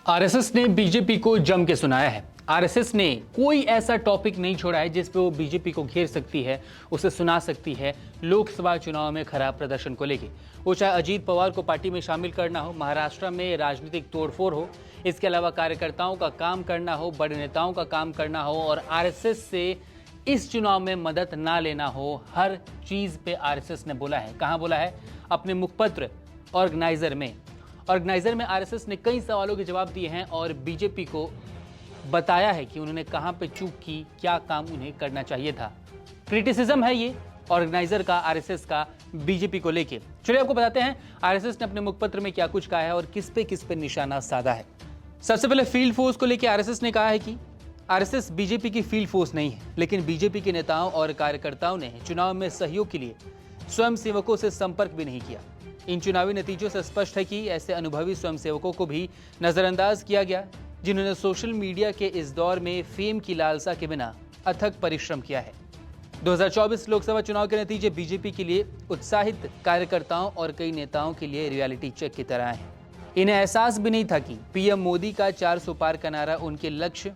RSS ने BJP को जम के सुनाया है। आरएसएस ने कोई ऐसा टॉपिक नहीं छोड़ा है जिस पे वो बीजेपी को घेर सकती है, उसे सुना सकती है लोकसभा चुनाव में खराब प्रदर्शन को लेके। वो चाहे अजीत पवार को पार्टी में शामिल करना हो, महाराष्ट्र में राजनीतिक तोड़फोड़ हो, इसके अलावा कार्यकर्ताओं का काम करना हो, बड़े नेताओं का काम करना हो और आरएसएस से इस चुनाव में मदद ना लेना हो, हर चीज पे आरएसएस ने बोला है। कहाँ बोला है? अपने मुखपत्र ऑर्गेनाइजर में आरएसएस ने कई सवालों के जवाब दिए हैं और बीजेपी को बताया है कि उन्होंने कहां पे चूक की, क्या काम उन्हें करना चाहिए था। क्रिटिसिज्म है ये ऑर्गेनाइजर का, आरएसएस का बीजेपी को लेके। चलिए आपको बताते हैं आरएसएस ने अपने मुखपत्र में क्या कुछ कहा है और किस पे निशाना साधा है। सबसे पहले फील्ड फोर्स को लेकर आरएसएस ने कहा है कि आरएसएस बीजेपी की फील्ड फोर्स नहीं है, लेकिन बीजेपी के नेताओं और कार्यकर्ताओं ने चुनाव में सहयोग के लिए स्वयं सेवकों से संपर्क भी नहीं किया। इन चुनावी नतीजों से स्पष्ट है कि ऐसे अनुभवी स्वयंसेवकों को भी नजरअंदाज किया गया, जिन्होंने सोशल मीडिया के इस दौर में फेम की लालसा के बिना अथक परिश्रम किया है। 2024 लोकसभा चुनाव के नतीजे बीजेपी के लिए उत्साहित कार्यकर्ताओं और कई नेताओं के लिए रियलिटी चेक की तरह हैं। इन्हें एहसास भी नहीं था कि पीएम मोदी का 400 पार का नारा उनके लक्ष्य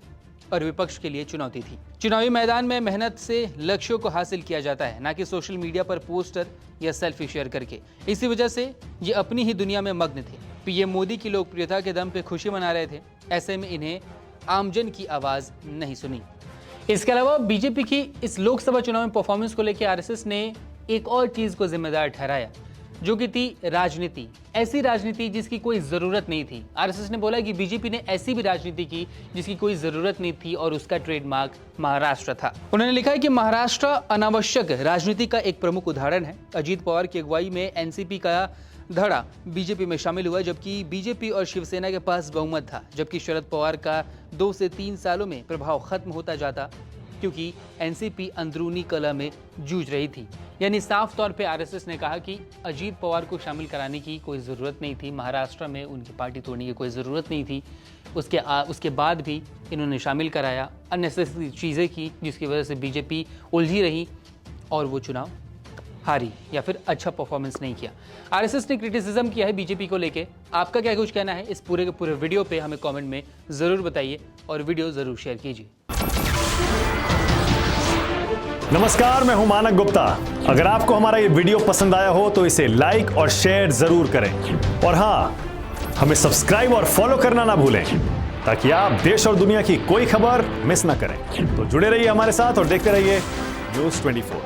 और विपक्ष के लिए चुनौती थी। चुनावी मैदान में मेहनत से लक्ष्यों को हासिल किया जाता है, ना कि सोशल मीडिया पर पोस्टर या सेल्फी शेयर करके। इसी वजह से ये अपनी ही दुनिया में मग्न थे। पीएम मोदी की लोकप्रियता के दम पे खुशी मना रहे थे। ऐसे में इन्हें आमजन की आवाज नहीं सुनी। इसके अलावा बीजेपी की इस लोकसभा चुनाव में परफॉर्मेंस को लेकर आरएसएस ने एक और चीज को जिम्मेदार ठहराया, जो कि थी राजनीति। ऐसी राजनीति जिसकी कोई जरूरत नहीं थी। आरएसएस ने बोला कि बीजेपी ने ऐसी भी राजनीति की जिसकी कोई जरूरत नहीं थी और उसका ट्रेडमार्क महाराष्ट्र था। उन्होंने लिखा है कि महाराष्ट्र अनावश्यक राजनीति का एक प्रमुख उदाहरण है। अजीत पवार की अगुवाई में एनसीपी का धड़ा बीजेपी में शामिल हुआ, जबकि बीजेपी और शिवसेना के पास बहुमत था, जबकि शरद पवार का 2 से 3 सालों में प्रभाव खत्म होता जाता, क्योंकि एनसीपी अंदरूनी कलह में जूझ रही थी। यानी साफ तौर पे आरएसएस ने कहा कि अजीत पवार को शामिल कराने की कोई ज़रूरत नहीं थी, महाराष्ट्र में उनकी पार्टी तोड़ने की कोई ज़रूरत नहीं थी। उसके बाद भी इन्होंने शामिल कराया, अननेसेसरी चीज़ें की, जिसकी वजह से बीजेपी उलझी रही और वो चुनाव हारी या फिर अच्छा परफॉर्मेंस नहीं किया। आरएसएस ने क्रिटिसिज्म किया है बीजेपी को लेके। आपका क्या कुछ कहना है इस पूरे के पूरे वीडियो पे हमें कमेंट में ज़रूर बताइए और वीडियो ज़रूर शेयर कीजिए। नमस्कार, मैं हूं मानक गुप्ता। अगर आपको हमारा ये वीडियो पसंद आया हो तो इसे लाइक और शेयर जरूर करें और हाँ, हमें सब्सक्राइब और फॉलो करना ना भूलें, ताकि आप देश और दुनिया की कोई खबर मिस ना करें। तो जुड़े रहिए हमारे साथ और देखते रहिए न्यूज़ 24।